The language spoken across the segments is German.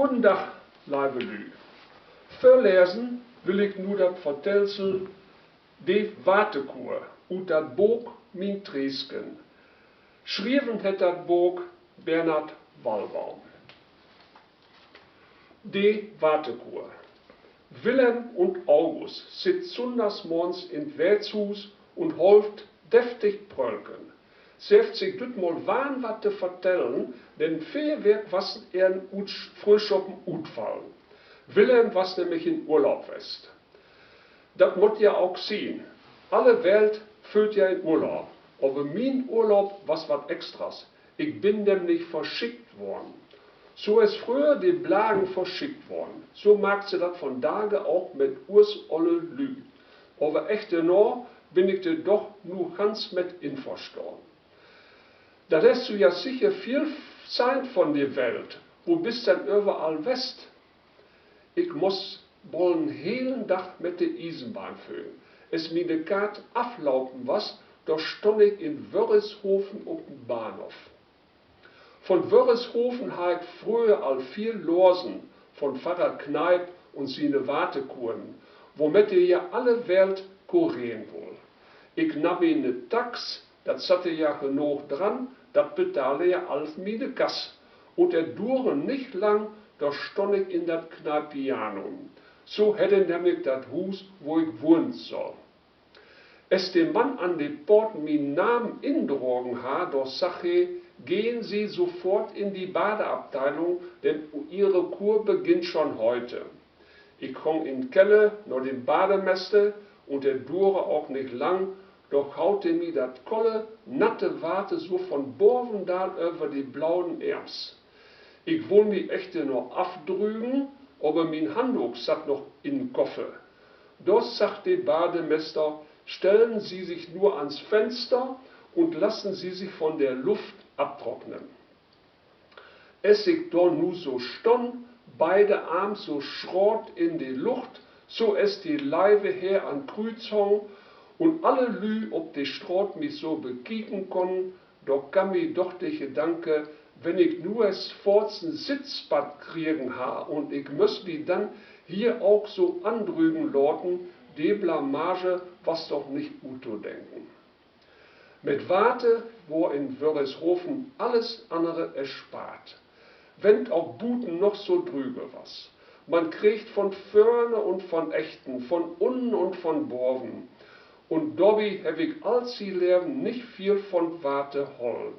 Guten Tag, liebe Lü. Verlesen will ich nur das Vertelsel de Wartekur und dat Buch Min Tresken. Schrieben hat dat Buch Bernhard Wallbaum. De Wartekur. Wilhelm und August sitzt sonntagsmorgens in Wirtshus und holft deftig Prölken. Selbst sich düt mal wahn wat te vertellen, denn Feuerwerk was er Frühschoppen utfallen. Wilhelm was nämlich in Urlaub west. Dat mot ja auch sehen. Alle Welt füllt ja in Urlaub. Aber mein Urlaub was wat extras. Ich bin nämlich verschickt worden. So ist früher die Blagen verschickt worden. So mag sie dat von Tage auch mit urs olle Lü. Aber echte no bin ich dir doch nur ganz mit einverstanden. Da lässt du ja sicher viel sein von der Welt. Wo bist denn überall West? Ich muss wollen helen Tag mit der Eisenbahn füllen. Es mir de Karte aflaufen was, da stand ich in Wörreshofen auf dem Bahnhof. Von Wörreshofen habe ich früher all viel Lorsen von Pfarrer Kneip und seine Wartekuren, womit ihr ja alle Welt kurieren wollt. Ich nahm mir ne Tax, das hatte ja genug dran, das bezahle ja alles meine Kass. Und er dure nicht lang, da stand ich in dat Kneipianum. So hätte nämlich dat Hus, wo ich wohnen soll. Es dem Mann an de Port min Namen indrogen ha, doch sag he, gehen Sie sofort in die Badeabteilung, denn Ihre Kur beginnt schon heute. Ich komm in Kelle, nur den Bademeister, und der dure auch nicht lang, doch haute mir dat kolle, natte Warte so von Borvendal über die blauen Erms. Ich wohl mi echte noch afdrügen, aber min Handtuch sat noch in Koffer. Das sagt der Bademeister, stellen Sie sich nur ans Fenster und lassen Sie sich von der Luft abtrocknen. Es ich da nu so stonn, beide Arm so schrot in die Luft, so es die Leibe her an Krüzong, und alle Lü ob die Stroh mich so bekicken können, doch kam mir doch der Gedanke, wenn ich nur es forzen Sitzbad kriegen ha und ich müsst die dann hier auch so andrüben lorten, die Blamage, was doch nicht Uto denken. Mit Warte, wo in Wörreshofen alles andere erspart. Wenn auch Buten noch so drüge was. Man kriegt von Förne und von Echten, von Unnen und von Borven. Und Dobby hab ich als sie lernen nicht viel von Warte hollen.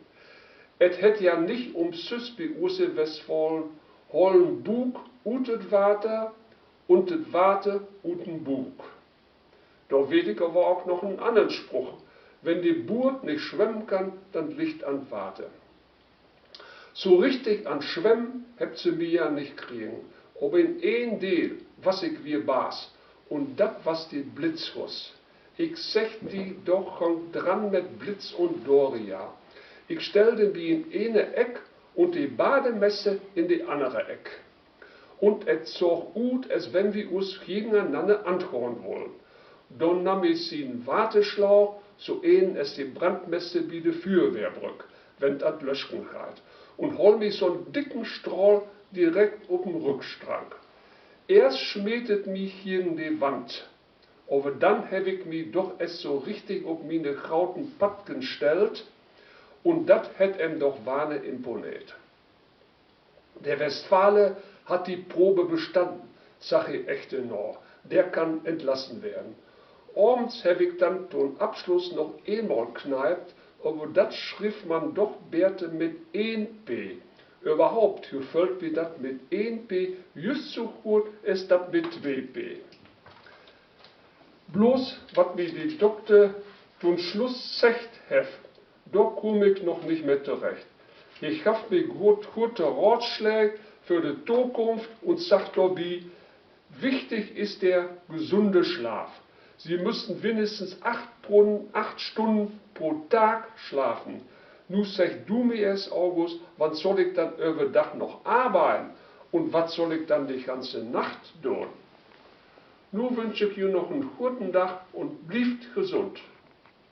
Et hätt ja nicht Süßbi use Westfalen hollen Bug utet Warte und et Warte uten Bug. Da weet ich aber auch noch einen anderen Spruch. Wenn die Burg nicht schwimmen kann, dann liegt an Warte. So richtig an Schwemmen habt sie mir ja nicht kriegen. Aber in ein Deal, was ich wie Bas, und dat was die Blitzhuss. Ich sech die doch dran mit Blitz und Doria. Ich stell den wie in eine Eck und die Bademesse in die andere Eck. Und et zog ut, als wenn wir uns gegeneinander anhören wollen. Dann nahm ich sie in Warteschlauch, so ein es die Brandmesse wie de Feuerwehrbrück, wenn dat löschen gaat. Und hol mich so einen dicken Strahl direkt auf den Rückstrang. Erst schmiedet mich hier in die Wand. Aber dann hab ich mich doch es so richtig auf meine grauten Patken gestellt und dat hätt em doch warne imponiert. Der Westfale hat die Probe bestanden, sag ich echte no, der kann entlassen werden. Abends hab ich dann zum Abschluss noch einmal kneipt, aber dat schrift man doch Bärte mit 1p. Überhaupt gefällt mir dat mit 1p just so gut als dat mit 2p. Bloß, wat mir die Doktor zum Schluss zecht heft, da komm ich noch nicht mehr zurecht. Ich hab mir gute Ratschläge für die Zukunft und sagt dabei, wichtig ist der gesunde Schlaf. Sie müssen mindestens 8 Stunden pro Tag schlafen. Nu sag du mir es, August, wann soll ich dann über Tag noch arbeiten? Und was soll ich dann die ganze Nacht tun? Nu wünsche ich Ihnen noch einen guten Tag und bleibt gesund.